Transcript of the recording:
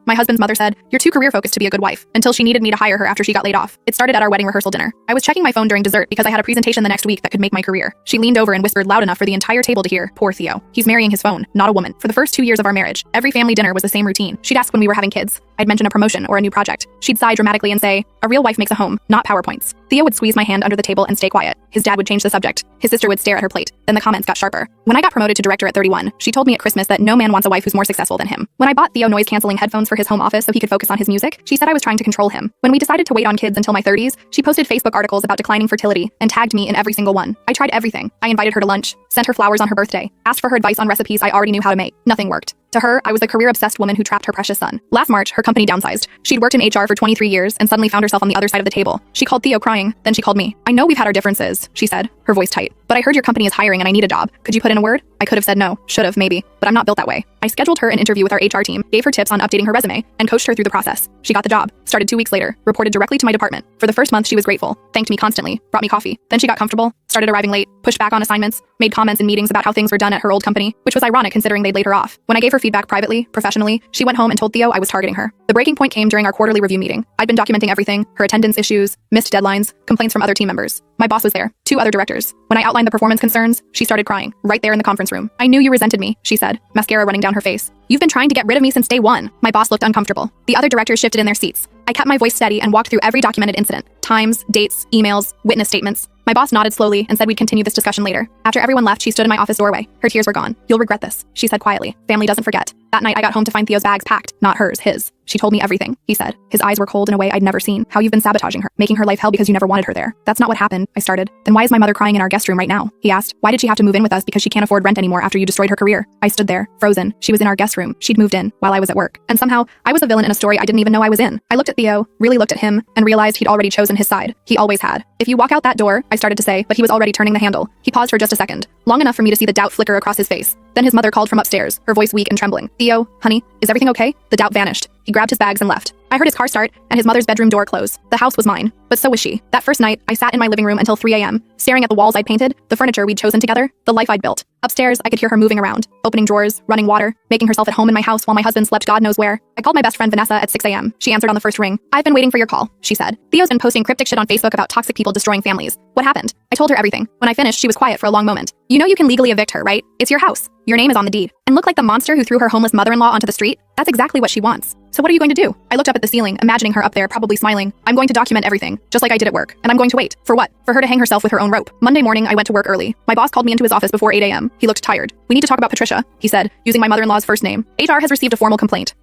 My husband's mother said, "You're too career-focused to be a good wife," until she needed me to hire her after she got laid off. It started at our wedding rehearsal dinner. I was checking my phone during dessert because I had a presentation the next week that could make my career. She leaned over and whispered loud enough for the entire table to hear, "Poor Theo. He's marrying his phone, not a woman." For the first 2 years of our marriage, every family dinner was the same routine. She'd ask when we were having kids. I'd mention a promotion or a new project. She'd sigh dramatically and say, "A real wife makes a home, not PowerPoints." Theo would squeeze my hand under the table and stay quiet. His dad would change the subject. His sister would stare at her plate. Then the comments got sharper. When I got promoted to director at 31, she told me at Christmas that no man wants a wife who's more successful than him. When I bought Theo noise-canceling headphones for his home office so he could focus on his music, she said I was trying to control him. When we decided to wait on kids until my 30s, she posted Facebook articles about declining fertility and tagged me in every single one. I tried everything. I invited her to lunch, sent her flowers on her birthday, asked for her advice on recipes I already knew how to make. Nothing worked. To her, I was the career-obsessed woman who trapped her precious son. Last March, her company downsized. She'd worked in HR for 23 years and suddenly found herself on the other side of the table. She called Theo crying, then she called me. "I know we've had our differences," she said, her voice tight. "But I heard your company is hiring and I need a job. Could you put in a word?" I could have said no, should have maybe, but I'm not built that way. I scheduled her an interview with our HR team, gave her tips on updating her resume, and coached her through the process. She got the job, started 2 weeks later, reported directly to my department. For the first month, she was grateful, thanked me constantly, brought me coffee. Then she got comfortable, started arriving late, pushed back on assignments, made comments in meetings about how things were done at her old company, which was ironic considering they'd laid her off. When I gave her feedback privately, professionally, she went home and told Theo I was targeting her. The breaking point came during our quarterly review meeting. I'd been documenting everything, her attendance issues, missed deadlines, complaints from other team members. My boss was there, 2 other directors. When I outlined the performance concerns, she started crying, right there in the conference room. "I knew you resented me," she said, mascara running down her face. "You've been trying to get rid of me since day one." My boss looked uncomfortable. The other directors shifted in their seats. I kept my voice steady and walked through every documented incident. Times, dates, emails, witness statements. My boss nodded slowly and said we'd continue this discussion later. After everyone left, she stood in my office doorway. Her tears were gone. "You'll regret this," she said quietly. "Family doesn't forget." That night, I got home to find Theo's bags packed. Not hers, his. "She told me everything," he said. His eyes were cold in a way I'd never seen. "How you've been sabotaging her, making her life hell because you never wanted her there." "That's not what happened," I started. "Then why is my mother crying in our guest room right now?" he asked. "Why did she have to move in with us because she can't afford rent anymore after you destroyed her career?" I stood there, frozen. She was in our guest room. She'd moved in while I was at work. And somehow, I was a villain in a story I didn't even know I was in. I looked at Theo, really looked at him, and realized he'd already chosen his side. He always had. "If you walk out that door," I started to say, but he was already turning the handle. He paused for just a second, long enough for me to see the doubt flicker across his face. Then his mother called from upstairs, her voice weak and trembling. "Theo, honey, is everything okay?" The doubt vanished. He grabbed his bags and left. I heard his car start and his mother's bedroom door close. The house was mine, but so was she. That first night, I sat in my living room until 3 a.m., staring at the walls I'd painted, the furniture we'd chosen together, the life I'd built. Upstairs, I could hear her moving around, opening drawers, running water, making herself at home in my house while my husband slept God knows where. I called my best friend Vanessa at 6 a.m. She answered on the first ring. "I've been waiting for your call," she said. "Theo's been posting cryptic shit on Facebook about toxic people destroying families. What happened?" I told her everything. When I finished, she was quiet for a long moment. "You know you can legally evict her, right? It's your house. Your name is on the deed. And look like the monster who threw her homeless mother-in-law onto the street? That's exactly what she wants. So what are you going to do?" I looked up at the ceiling, imagining her up there, probably smiling. "I'm going to document everything, just like I did at work. And I'm going to wait. For what? For her to hang herself with her own rope." Monday morning, I went to work early. My boss called me into his office before 8 a.m. He looked tired. "We need to talk about Patricia," he said, using my mother-in-law's first name. "HR has received a formal complaint."